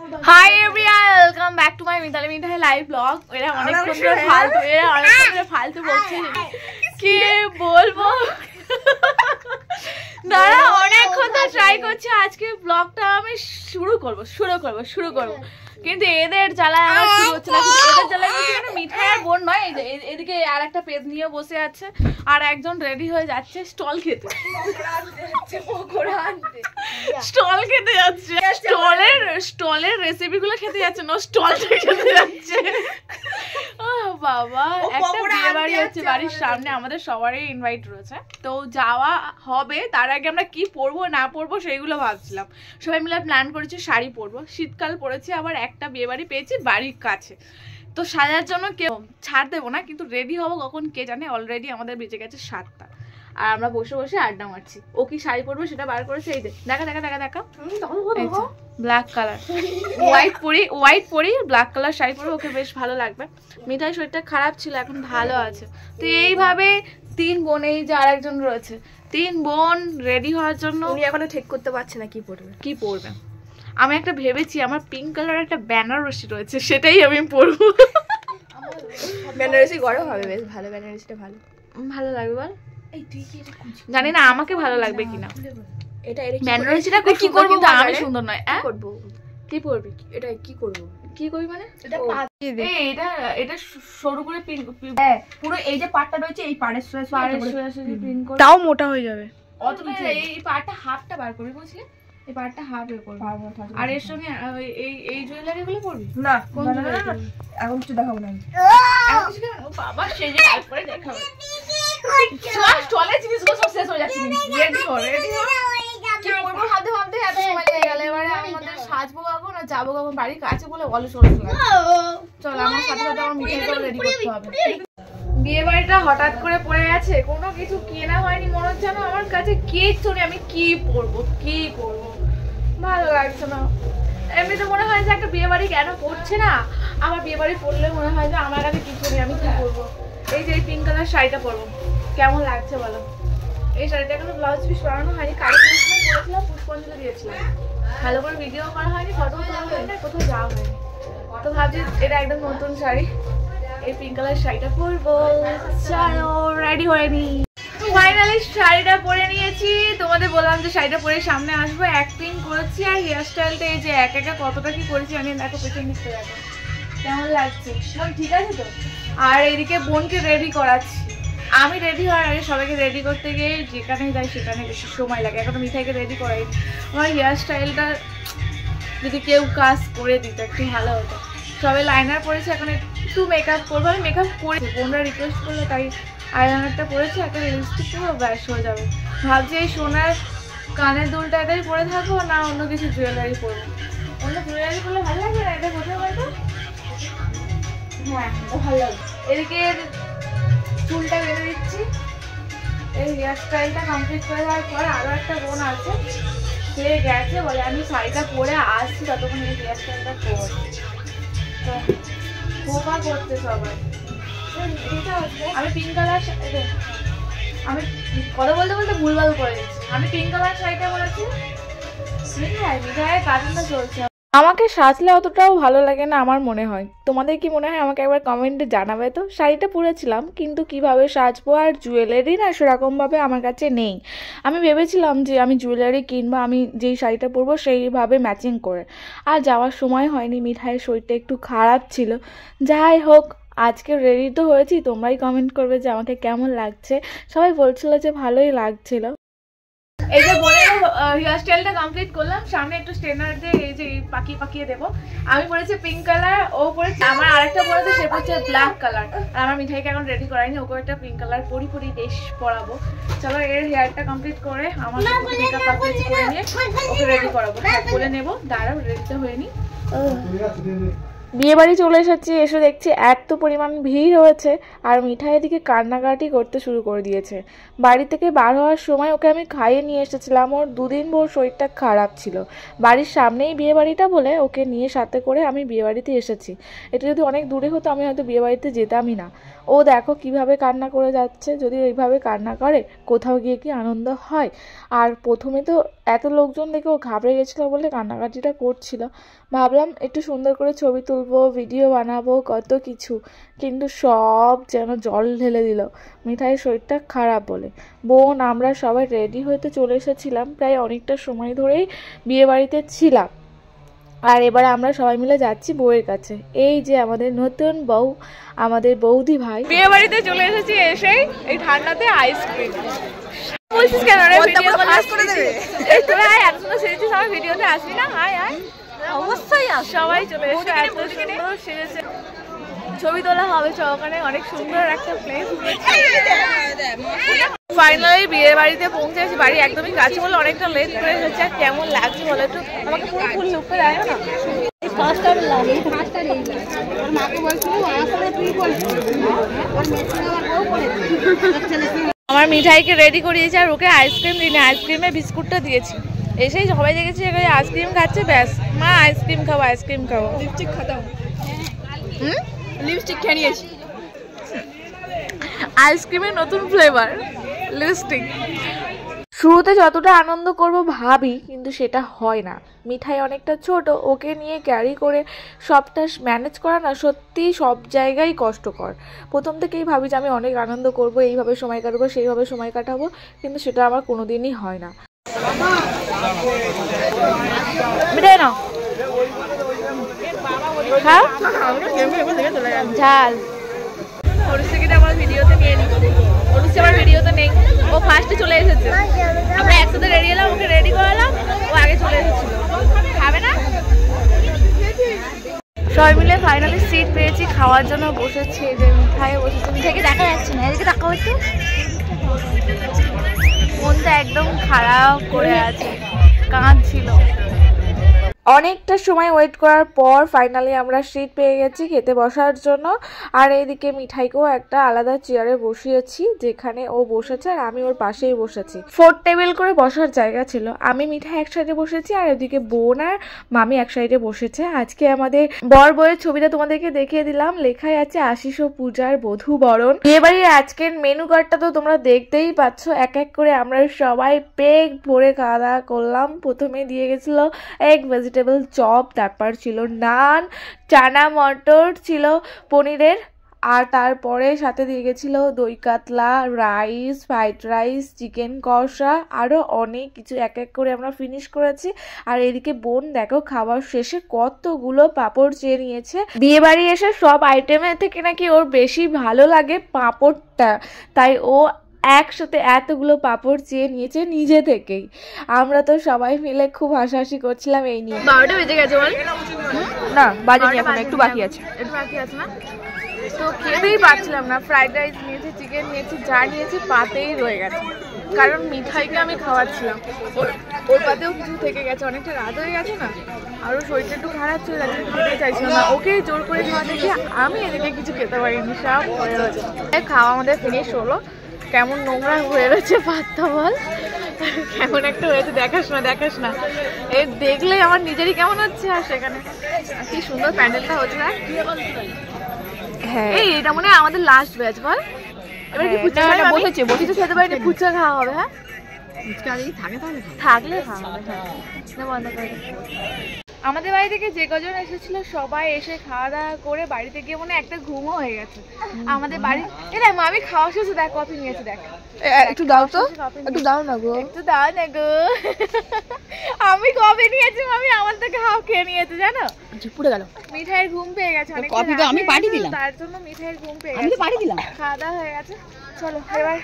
Hi everyone, welcome back to my Mithai live vlog. এরা অনেকক্ষণ ধরে ফালতু বলছে কি বলবো। দাঁড়া অনেকক্ষণ ধরে ট্রাই করছি আজকে ব্লগটা আমি শুরু করব কিন্তু এদের জ্বালায় আমার শুরু হচ্ছে না। এদের জ্বালায় বলছি কেন, মিঠাই আর বোন নয়, এদিকে আর একটা পেজ নিয়ে বসে আছে আর একজন রেডি হয়ে যাচ্ছে স্টল খেতে যাচ্ছে। স্টলের রেসিপিগুলো খেতে যাচ্ছে না, স্টলটা খেতে যাচ্ছে। বাবা, একটা বিয়ে বাড়ি হচ্ছে বাড়ির সামনে, আমাদের সবারই ইনভাইট রয়েছে, তো যাওয়া হবে। তার আগে আমরা কি পরবো না পরবো সেইগুলো ভাবছিলাম। সবাই মিলে প্ল্যান করেছি শাড়ি পরবো, শীতকাল পড়েছি, আবার একটা বিয়ে বাড়ি পেয়েছি বাড়ির কাছে, তো সাজার জন্য কেউ ছাড় দেবো না, কিন্তু রেডি হবো কখন কে জানে। অলরেডি আমাদের বেঁচে গেছে 7টা আর আমরা বসে বসে আড্ডা মারছি। ও কি শাড়ি পরবে সেটা বার করেছে, এই দেখা ব্ল্যাক কালার, হোয়াইট পরি ব্ল্যাক কালার শাড়ি পরে ওকে বেশ ভালো লাগবে। মিঠাই শরীরটা খারাপ ছিল, এখন ভালো আছে। তো এইভাবে 3 বোন, এই যে আরেকজন রয়েছে, 3 বোন রেডি হওয়ার জন্য। উনি এখনো ঠিক করতে পারছে না কি পরবে। আমি একটা ভেবেছি, আমার পিঙ্ক কালার একটা বেনারসি রয়েছে, সেটাই আমি পরবো। বেনারসি গরম হবে, বেশ ভালো, বেনারসিটা ভালো লাগবে বল। জানি না আমাকে ভালো লাগবে কিনা। এটা বেনারসিটা কি করব, কিন্তু আমি সুন্দর নয়। করব কি পরবি? এটা কি করব? কি করবি মানে? এটা সরু করে পিন, পুরো এই যে পাটটা রয়েছে এই পাড়ের সোজাসুজি পিন করে, তাও মোটা হয়ে যাবে। এই পাটটা হাফটা বার করবি, বুঝলি? এই পাটটা হাফ এ করবি। আর এর সঙ্গে এই জুয়েলারি গুলো পরবি না? কোন জুয়েলারি? এখন কিছু দেখাবো না। বাবা সেই যে তারপরে দেখাবে। চলে জিনিসগুলো সব শেষ হয়ে যাচ্ছে। রেডি কর কি করবো ভাবতে এত সময় লেগে গেল। এবারে আমাদের সাজবো কখন আর যাবো কখন, বাড়ির কাছে বলে অলস লাগে। চল আমার সাথে আমার মিঠাইটা রেডি করতে হবে। বিয়ে বাড়িটা হঠাৎ করে পড়ে গেছে, কোনো কিছু কেনা হয়নি, মনে হচ্ছে না আমার কাছে কিচ্ছু নেই। আমি কি পরবো ভালো লাগছে না। এমনিতে মনে হয় যে একটা বিয়ে বাড়ি কেন পড়ছে না, আমার বিয়ে বাড়ি পড়লে মনে হয় যে আমার কাছে কিছু নেই, আমি কি করবো। এই যে এই পিঙ্ক কালার শাড়িটা পরবো, কেমন লাগছে বলো? এই শাড়িটা এখনো ব্লাউজ পিস বানানো হয়নি, কালী পড়েছিলাম, পুষ্পাঞ্জলি দিয়েছিলাম, ভালো করে ভিডিও করা হয়নি, ফটো তোলা হয়নি, কোথাও যাওয়া হয়নি। তো ভাবছি এটা একদম নতুন শাড়ি, এই পিঙ্ক কালার শাড়িটা পরবো। চলো রেডি হয়ে নি। ফাইনালি শাড়িটা পরে নিয়েছি, তোমাদের বললাম যে শাড়িটা পরে সামনে আসবো। অ্যাক্টিং করেছি আর হেয়ার স্টাইলটা এই যে একা কতটা কি করেছি আমি, দেখো পেছন দিকটা দেখো কেমন লাগছে। ঠিক আছে তো? আর এদিকে বোনকে রেডি করাচ্ছি। আমি রেডি হওয়ার আগে সবাইকে রেডি করতে গিয়ে যেখানে যাই সেখানে বেশি সময় লাগে। এখনো মিঠাইকে রেডি করাই। আমার হেয়ার স্টাইলটা যদি কেউ কাজ করে দিত একটু ভালো হতো। সবাই লাইনার পরেছে, এখন একটু মেকআপ করবো। আমি মেকআপ করেছি, বোনরা রিকোয়েস্ট করলো তাই আইলাইনারটা পরেছি, একটা লিপস্টিক পুরো ব্যাস হয়ে যাবে। ভাবছি এই সোনার কানের দুলটা এটাই পরে থাকবো না অন্য কিছু জুয়েলারি পরবো। অন্য জুয়েলারি পরলে ভালো লাগবে না? এটা কোথায় বলতো? হ্যাঁ ভালো লাগবে। এদিকে চুলটা বেঁধে দিচ্ছি। এই হেয়ার স্টাইলটা কমপ্লিট করে দেওয়ার পর আরও একটা বোন আছে, সে গেছে বলে আমি শাড়িটা পরে আসছি, ততক্ষণ এই হেয়ার স্টাইলটা করছি। তো খোপা করছে সবাই। আমি পিঙ্ক কালার, আমি কথা বলতে ভুলভাল করে দিচ্ছি। আমি পিঙ্ক কালার শাড়িটা বলেছি, মিঠাইয়ের কাজটা চলছে। আমাকে সাজলে অতটাও ভালো লাগে না আমার মনে হয়। তোমাদের কি মনে হয় আমাকে একবার কমেন্টে জানাবে তো। শাড়িটা পরেছিলাম কিন্তু কিভাবে সাজবো, আর জুয়েলারি না সেরকমভাবে আমার কাছে নেই। আমি ভেবেছিলাম যে আমি জুয়েলারি কিনবো, আমি যেই শাড়িটা পরবো সেইভাবে ম্যাচিং করে, আর যাওয়ার সময় হয়নি। মিঠাইয়ের শরীরটা একটু খারাপ ছিল। যাই হোক, আজকে রেডি তো হয়েছি, তোমরাই কমেন্ট করবে যে আমাকে কেমন লাগছে। সবাই বলছিল যে ভালোই লাগছিল। এই যে বোনের হেয়ার স্টাইলটা কমপ্লিট করলাম, সামনে একটু স্ট্রেনার দিয়ে এই যে পাকিয়ে দেবো। আমি পরেছি পিঙ্ক কালার, ও পরেছে, আমার আরেকটা পরেছে সে পরেছে ব্ল্যাক কালার। আর আমার মিঠাইকে এখন রেডি করাইনি, ওকে একটা পিঙ্ক কালার পরি বেশ পরাবো। চলো এর হেয়ারটা কমপ্লিট করে আমার মেকআপ করে নিয়ে ওকে রেডি করাবো। বলে নেবো, দাঁড়াও রেডিতে হয়ে নি। বিয়ে বাড়ি চলে এসেছি, এসে দেখছি এত পরিমাণ ভিড় হয়েছে, আর মিঠাই এদিকে কান্নাকাটি করতে শুরু করে দিয়েছে। বাড়ি থেকে বার হওয়ার সময় ওকে আমি খাইয়ে নিয়ে এসেছিলাম, ওর 2 দিন ভোর শরীরটা খারাপ ছিল। বাড়ির সামনেই বিয়ে বাড়িটা বলে ওকে নিয়ে সাথে করে আমি বিয়ে বাড়িতে এসেছি। এটা যদি অনেক দূরে হতো আমি হয়তো বিয়ে বাড়িতে যেতামই না। ও দেখো কিভাবে কান্না করে যাচ্ছে। যদি ওইভাবে কান্না করে কোথাও গিয়ে কি আনন্দ হয়? আর প্রথমে তো এত লোকজন দেখে ও ঘাবড়ে গেছিলো বলে কান্নাকাটিটা করছিল। ভাবলাম একটু সুন্দর করে ছবি তুলবো, ভিডিও বানাবো, কত কিছু, কিন্তু সব যেন জল ঢেলে দিল মিঠাইয়ের শরীরটা খারাপ বলে। বোন আমরা সবাই রেডি হতে চলে এসেছিলাম, প্রায় অনেকটা সময় ধরেই বিয়ে বাড়িতে ছিলাম। আর এবার আমরা সবাই মিলে যাচ্ছি বউয়ের কাছে। এই যে আমাদের নতুন বউ, আমাদের বৌদি ভাই। বিয়ে বাড়িতে চলে এসেছি, এসেই এই ঠান্ডাতে আইসক্রিম বলছিস কেন রে? ভিডিও করে দেবে এই তোরা একজন সেজেছিস, আমার ভিডিওতে আসবি না? হাই হাই, অবশ্যই সবাই চলে এসে এত সুন্দর সেজেছে, ছবি তোলা হবে সহকারে। অনেক সুন্দর একটা প্লেস। ফাইনালি বিয়ে বাড়িতে পৌঁছেছি, বাড়ি একদমই কাছে বলে অনেকটা লেট করে এসেছে। আর কেমন লাগছে বলো একটু, আমাকে পুরো ফুল লুকতে দেয় না। আমার মিঠাইকে রেডি করিয়েছি আর ওকে আইসক্রিম দিনে আইসক্রিমে বিস্কুটটা দিয়েছি। এসেই সবাই দেখেছি আইসক্রিম খাচ্ছে, ব্যাস মা আইসক্রিম খাবো আইসক্রিম খাবো। লিপস্টিক খাতাম, লিপস্টিক খেয়ে নিয়েছি। আইসক্রিমের নতুন ফ্লেভার লিপস্টিক। শুরুতে যতটা আনন্দ করব ভাবি, কিন্তু সেটা হয় না। মিঠাই অনেকটা ছোট, ওকে নিয়ে ক্যারি করে সবটা ম্যানেজ করা না সত্যি সব জায়গায় কষ্টকর। প্রথম থেকেই ভাবি যে আমি অনেক আনন্দ করব, এইভাবে সময় কাটাবো সেইভাবে সময় কাটাবো, কিন্তু সেটা আমার কোনোদিনই হয় না। মিঠাই নাও, হ্যাঁ ঝাল। অনুষ্ঠিকে আমার ভিডিওতে নিয়ে নিই, অনুষ্ঠি আমার ভিডিওতে নেই, ও ফার্স্টে চলে এসেছে। আমরা একসাথে রেডি এলাম, ওকে রেডি করালাম, ও আগে চলে এসেছিল। খাবে না? সবাই মিলে ফাইনালি সিট পেয়েছি, খাওয়ার জন্য বসেছি। যে মিঠাই বসেছে, মিঠাইকে দেখা যাচ্ছে না, এদিকে দেখা হচ্ছে। মনটা একদম খারাপ করে আছে, কাঁদছিল। অনেকটা সময় ওয়েট করার পর ফাইনালি আমরা সিট পেয়ে গেছি খেতে বসার জন্য। আর এইদিকে মিঠাইকেও একটা আলাদা চেয়ারে বসিয়েছি, যেখানে ও বসেছে আর আমি ওর পাশেই বসেছি। 4 টেবিল করে বসার জায়গা ছিল, আমি মিঠাই এক সাইডে বসেছি আর এদিকে বোন আর মামি এক সাইডে বসেছে। আজকে আমাদের বর বউয়ের ছবিটা তোমাদেরকে দেখিয়ে দিলাম, লেখাই আছে আশিস ও পূজার বধূ বরণ। বিয়েবাড়ির আজকের মেনু কার্ডটা তো তোমরা দেখতেই পাচ্ছ। এক এক করে আমরা সবাই পেট ভরে খাওয়া দাওয়া করলাম। প্রথমে দিয়ে গেছিল এগ ভেজিটেবল চপ, তারপর ছিল নান, চানা মটর ছিল পনিরের, আর তারপরে সাথে দিয়ে গেছিল দই কাতলা, রাইস, ফ্রাইড রাইস, চিকেন কষা, আরও অনেক কিছু। এক এক করে আমরা ফিনিশ করেছি। আর এদিকে বোন দেখো খাবার শেষে কতগুলো পাঁপড় চেয়ে নিয়েছে। বিয়ে বাড়ি এসে সব আইটেমের থেকে নাকি ওর বেশি ভালো লাগে পাঁপড়টা, তাই ও একসাথে এতগুলো পাঁপড় চেয়ে নিয়েছে নিজে থেকেই। আমরা তো সবাই মিলে খুব হাসাহাসি করছিলাম এই নিয়ে। 12টা বেজে গেছে বল? না বাজেনি, এখন একটু বাকি আছে। একটু বাকি আছে না? তো খেতেই পারছিলাম না। ফ্রাইড রাইস নিয়েছি, চিকেন নিয়েছি, যা নিয়েছি পাতেই রয়ে গেছে, কারণ মিঠাইকে আমি খাওয়াচ্ছিলাম। ওর পাতেও কিছু থেকে গেছে, অনেকটা রাত হয়ে গেছে না, আরও শরীরটা একটু খারাপ ছিল, যাচ্ছে খেতে চাইছিলাম না। ওকে জোর করে খাওয়া দেখে আমি এদিকে কিছু খেতে পারিনি, সব হয়ে রয়েছে। খাওয়া আমাদের ফিনিশ হলো। কেমন নোংরা হয়ে রয়েছে পাতটা বল, কেমন একটা হয়েছে, দেখাস না দেখাস না, এই দেখলে আমার নিজেরই কেমন হচ্ছে। আর সেখানে কি সুন্দর প্যান্ডেলটা হচ্ছে না? হ্যাঁ, এই এটা মনে হয় আমাদের লাস্ট ব্যাচ বল। এবার কি ফুচকা বসেছে, বসেছে খেতে পারিনি, ফুচকা খাওয়া হবে। হ্যাঁ ফুচকা যদি থাকে তাহলে থাকলে খাওয়া হবে। হ্যাঁ বন্ধ করে। আমাদের বাড়ি থেকে যে কজন এসেছিল সবাই এসে খাওয়া দাওয়া করে বাড়িতে গিয়ে মনে একটা ঘুমও হয়ে গেছে। আমাদের বাড়ি দেখ মামি খাওয়া শেষে দেখ কফি নিয়েছে, দেখ একটু দাও তো, একটু দাও না গো, একটু দাও না গো। আমি কফি নিয়েছি, মামি আমার থেকে হাফ খেয়ে নিয়েছে জানো। পুড়ে গেল। মিঠাইয়ের ঘুম পেয়ে গেছে, অনেক কফি তো আমি পাঠিয়ে দিলাম, তার জন্য মিঠাইয়ের ঘুম পেয়ে গেছে, আমি তো পাঠিয়ে দিলাম। খাওয়া দাওয়া হয়ে গেছে, চলো এবার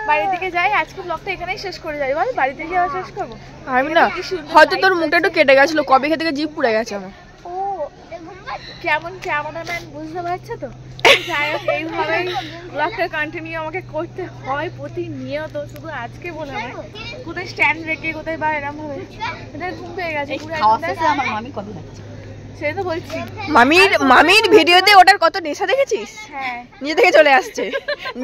বাড়ির দিকে যাই। আজকে ব্লগটা এখানেই শেষ করে যাই বল, বাড়িতে গিয়ে আবার শেষ করবো। আমি না হয়তো তোর মুখটা একটু কেটে গেছিল, কবে খেতে গিয়ে জিভ পুড়ে গেছে আমার। ও কেমন ক্যামেরাম্যান বুঝতে পারছো তো? যাই হোক এইভাবেই ব্লগটা কন্টিনিউ আমাকে করতে হয় প্রতিনিয়ত, শুধু আজকে বলে না, কোথায় স্ট্যান্ড রেখে কোথায় বা এরকম ভাবে। এদের ঘুম পেয়ে গেছে আমার মামি কত যাচ্ছে সেই তো বলছি। মামির ভিডিওতে ওটার কত নেশা দেখেছিস? হ্যাঁ নিজে থেকে চলে আসছে,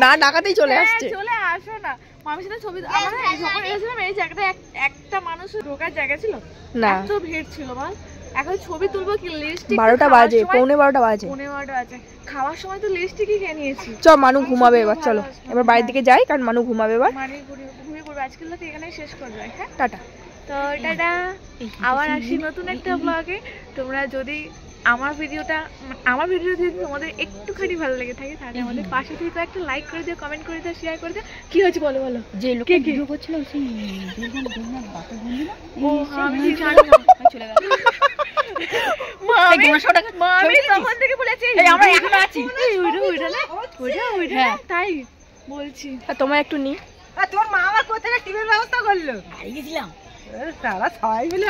না ডাকাতেই চলে আসছে। চলে আসো না, মামির সাথে ছবি আমরা যখন এসেছিলাম এই জায়গাটা একটা মানুষ ঢোকার জায়গা ছিল না, এত ভিড় ছিল বল। এখন ছবি তুলবো কি লিপস্টিক, 12টা বাজে, পৌনে 12টা বাজে, খাওয়ার সময় তো লিপস্টিকই খেয়ে নিয়েছি। চ মানু ঘুমাবে এবার, চলো এবার বাড়ির দিকে যাই, কারণ মানু ঘুমাবে এবার। ঘুমিয়ে পড়বে। আজকের রাতে এখানেই শেষ করে যাই। হ্যাঁ টাটা। তো টাটা, আবার আসি নতুন একটা ব্লগে। তোমরা যদি আমার ভিডিও যদি তোমাদের একটুখানি ভালো লেগে থাকে তাহলে আমাদের পাশে থেকে একটা লাইক করে দিও, কমেন্ট করে দিও, শেয়ার করে দিও। কি হয়েছে বলো বলো? যে লোকে ভিডিও করছিল সেই বাতাস বন্ধু না, ও আমি ঠিক জানি না, চলে গেল। মা আমি তখন থেকে বলেছি আমরা এখনো আছি। ওইটা তাই বলছি। তোমার একটু নি তোর মা আমার কোথায় টিভির ব্যবস্থা করলো, হারিয়ে গেছিলাম। তারা সবাই মিলে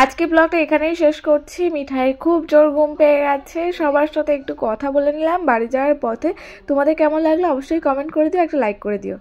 আজকে ব্লগটা এখানেই শেষ করছি। মিঠাই খুব জোর ঘুম পেয়ে গেছে, সবার সাথে একটু কথা বলে নিলাম বাড়ি যাওয়ার পথে। তোমাদের কেমন লাগলো অবশ্যই কমেন্ট করে দিও, একটা লাইক করে দিও।